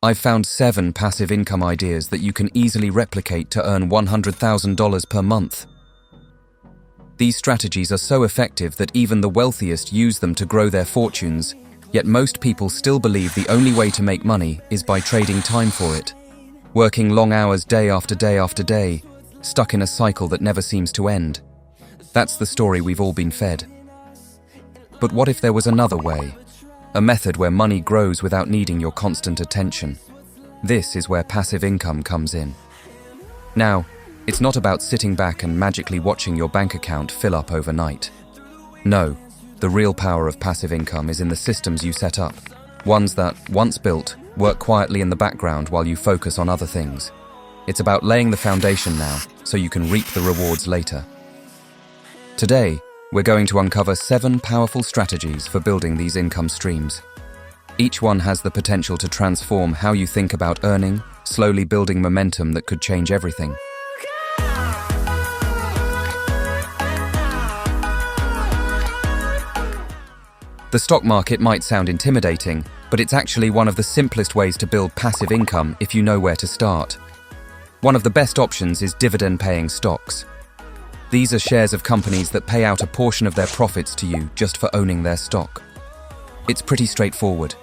I've found 7 passive income ideas that you can easily replicate to earn $100,000 per month. These strategies are so effective that even the wealthiest use them to grow their fortunes, yet most people still believe the only way to make money is by trading time for it, working long hours day after day after day, stuck in a cycle that never seems to end. That's the story we've all been fed. But what if there was another way? A method where money grows without needing your constant attention. This is where passive income comes in. Now, it's not about sitting back and magically watching your bank account fill up overnight. No, the real power of passive income is in the systems you set up, ones that, once built, work quietly in the background while you focus on other things. It's about laying the foundation now, so you can reap the rewards later. Today, we're going to uncover 7 powerful strategies for building these income streams. Each one has the potential to transform how you think about earning, slowly building momentum that could change everything. The stock market might sound intimidating, but it's actually one of the simplest ways to build passive income if you know where to start. One of the best options is dividend-paying stocks. These are shares of companies that pay out a portion of their profits to you just for owning their stock. It's pretty straightforward.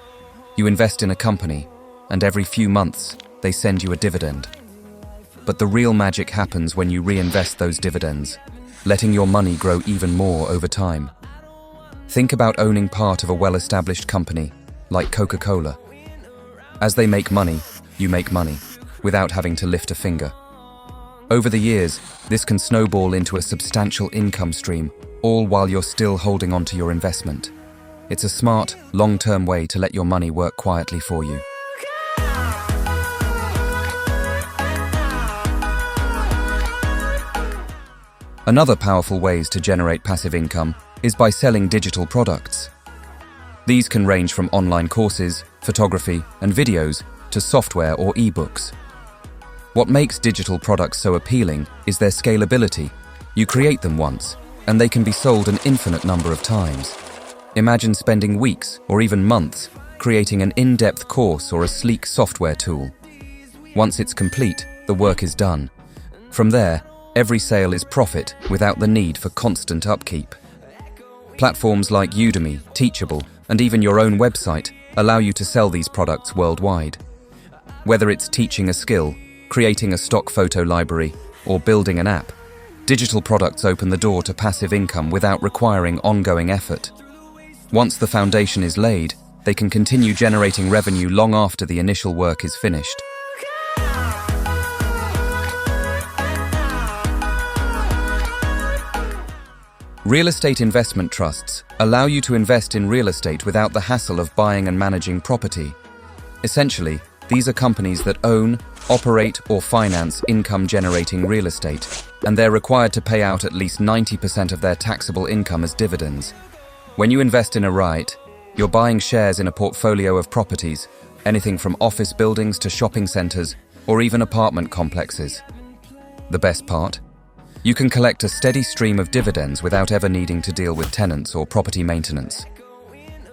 You invest in a company, and every few months, they send you a dividend. But the real magic happens when you reinvest those dividends, letting your money grow even more over time. Think about owning part of a well-established company, like Coca-Cola. As they make money, you make money, without having to lift a finger. Over the years, this can snowball into a substantial income stream, all while you're still holding on to your investment. It's a smart, long-term way to let your money work quietly for you. Another powerful ways to generate passive income is by selling digital products. These can range from online courses, photography, and videos to software or ebooks. What makes digital products so appealing is their scalability. You create them once, and they can be sold an infinite number of times. Imagine spending weeks or even months creating an in-depth course or a sleek software tool. Once it's complete, the work is done. From there, every sale is profit without the need for constant upkeep. Platforms like Udemy, Teachable, and even your own website allow you to sell these products worldwide. Whether it's teaching a skill, creating a stock photo library, or building an app, digital products open the door to passive income without requiring ongoing effort. Once the foundation is laid, they can continue generating revenue long after the initial work is finished. Real estate investment trusts allow you to invest in real estate without the hassle of buying and managing property. Essentially, these are companies that own, operate, or finance income-generating real estate, and they're required to pay out at least 90% of their taxable income as dividends. When you invest in a REIT, you're buying shares in a portfolio of properties, anything from office buildings to shopping centers, or even apartment complexes. The best part? You can collect a steady stream of dividends without ever needing to deal with tenants or property maintenance.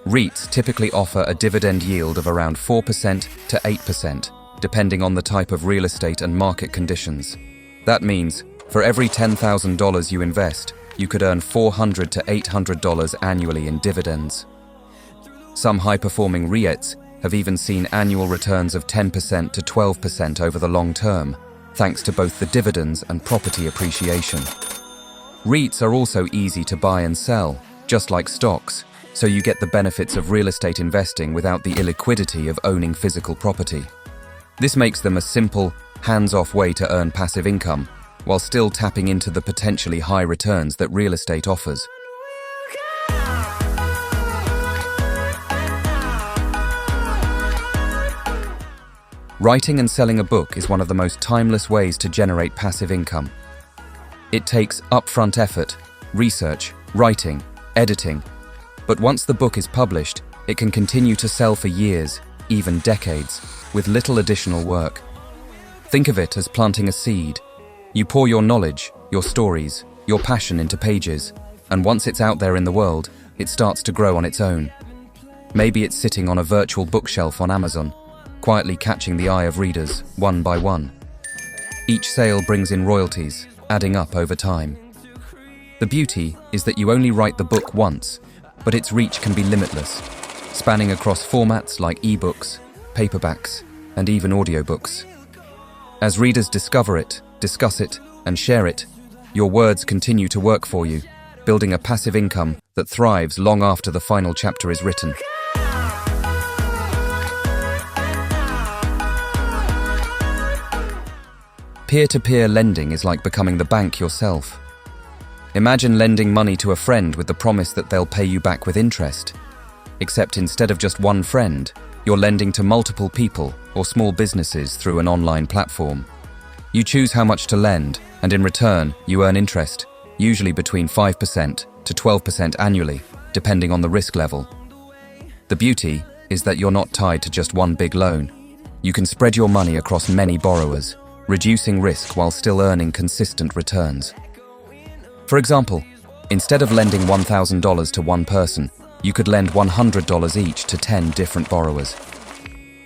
REITs typically offer a dividend yield of around 4% to 8%, depending on the type of real estate and market conditions. That means, for every $10,000 you invest, you could earn $400 to $800 annually in dividends. Some high-performing REITs have even seen annual returns of 10% to 12% over the long term, thanks to both the dividends and property appreciation. REITs are also easy to buy and sell, just like stocks, so you get the benefits of real estate investing without the illiquidity of owning physical property. This makes them a simple, hands-off way to earn passive income, while still tapping into the potentially high returns that real estate offers. Writing and selling a book is one of the most timeless ways to generate passive income. It takes upfront effort, research, writing, editing, but once the book is published, it can continue to sell for years, even decades, with little additional work. Think of it as planting a seed. You pour your knowledge, your stories, your passion into pages, and once it's out there in the world, it starts to grow on its own. Maybe it's sitting on a virtual bookshelf on Amazon, quietly catching the eye of readers one by one. Each sale brings in royalties, adding up over time. The beauty is that you only write the book once, but its reach can be limitless, spanning across formats like ebooks, paperbacks, and even audiobooks. As readers discover it, discuss it, and share it, your words continue to work for you, building a passive income that thrives long after the final chapter is written. Peer-to-peer lending is like becoming the bank yourself. Imagine lending money to a friend with the promise that they'll pay you back with interest. Except instead of just one friend, you're lending to multiple people or small businesses through an online platform. You choose how much to lend, and in return, you earn interest, usually between 5% to 12% annually, depending on the risk level. The beauty is that you're not tied to just one big loan. You can spread your money across many borrowers, reducing risk while still earning consistent returns. For example, instead of lending $1,000 to one person, you could lend $100 each to 10 different borrowers.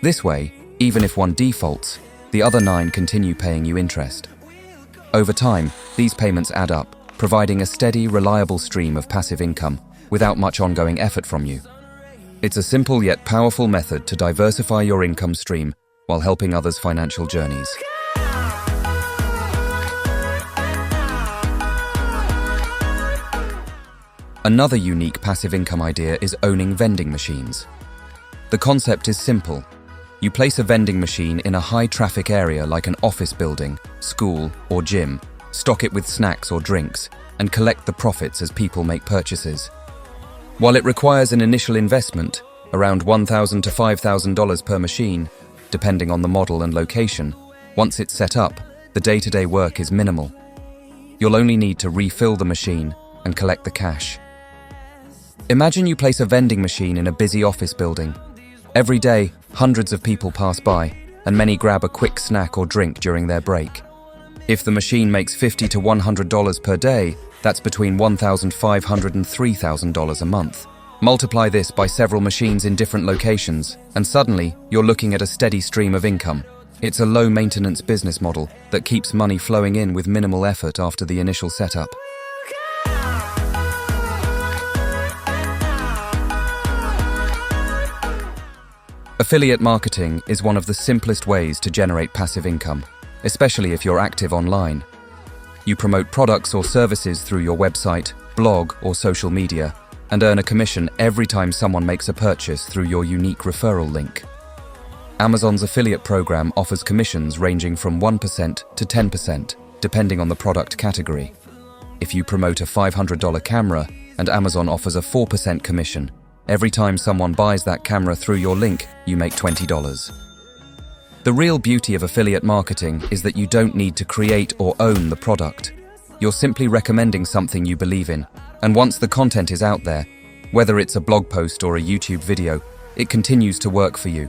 This way, even if one defaults, the other 9 continue paying you interest. Over time, these payments add up, providing a steady, reliable stream of passive income without much ongoing effort from you. It's a simple yet powerful method to diversify your income stream while helping others' financial journeys. Another unique passive income idea is owning vending machines. The concept is simple. You place a vending machine in a high-traffic area like an office building, school, or gym, stock it with snacks or drinks, and collect the profits as people make purchases. While it requires an initial investment, around $1,000 to $5,000 per machine, depending on the model and location, once it's set up, the day-to-day work is minimal. You'll only need to refill the machine and collect the cash. Imagine you place a vending machine in a busy office building. Every day, hundreds of people pass by, and many grab a quick snack or drink during their break. If the machine makes $50 to $100 per day, that's between $1,500 and $3,000 a month. Multiply this by several machines in different locations, and suddenly you're looking at a steady stream of income. It's a low-maintenance business model that keeps money flowing in with minimal effort after the initial setup. Affiliate marketing is one of the simplest ways to generate passive income, especially if you're active online. You promote products or services through your website, blog, or social media, and earn a commission every time someone makes a purchase through your unique referral link. Amazon's affiliate program offers commissions ranging from 1% to 10%, depending on the product category. If you promote a $500 camera, and Amazon offers a 4% commission, every time someone buys that camera through your link, you make $20. The real beauty of affiliate marketing is that you don't need to create or own the product. You're simply recommending something you believe in, and once the content is out there, whether it's a blog post or a YouTube video, it continues to work for you.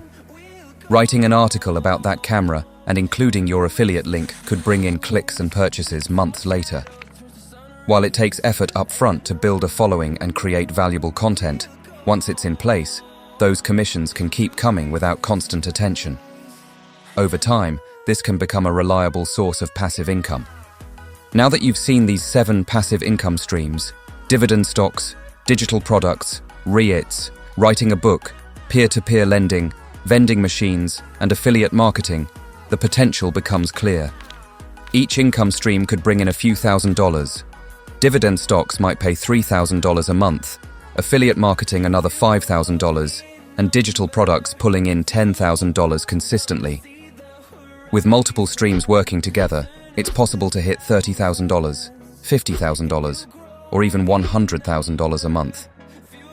Writing an article about that camera and including your affiliate link could bring in clicks and purchases months later. While it takes effort up front to build a following and create valuable content, once it's in place, those commissions can keep coming without constant attention. Over time, this can become a reliable source of passive income. Now that you've seen these 7 passive income streams, dividend stocks, digital products, REITs, writing a book, peer-to-peer lending, vending machines, and affiliate marketing, the potential becomes clear. Each income stream could bring in a few $1,000s. Dividend stocks might pay $3,000 a month, affiliate marketing another $5,000, and digital products pulling in $10,000 consistently. With multiple streams working together, it's possible to hit $30,000, $50,000, or even $100,000 a month.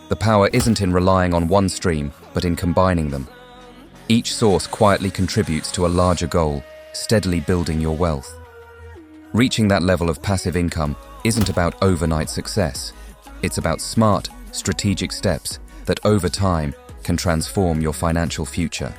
The power isn't in relying on one stream, but in combining them. Each source quietly contributes to a larger goal, steadily building your wealth. Reaching that level of passive income isn't about overnight success. It's about smart, strategic steps that over time can transform your financial future.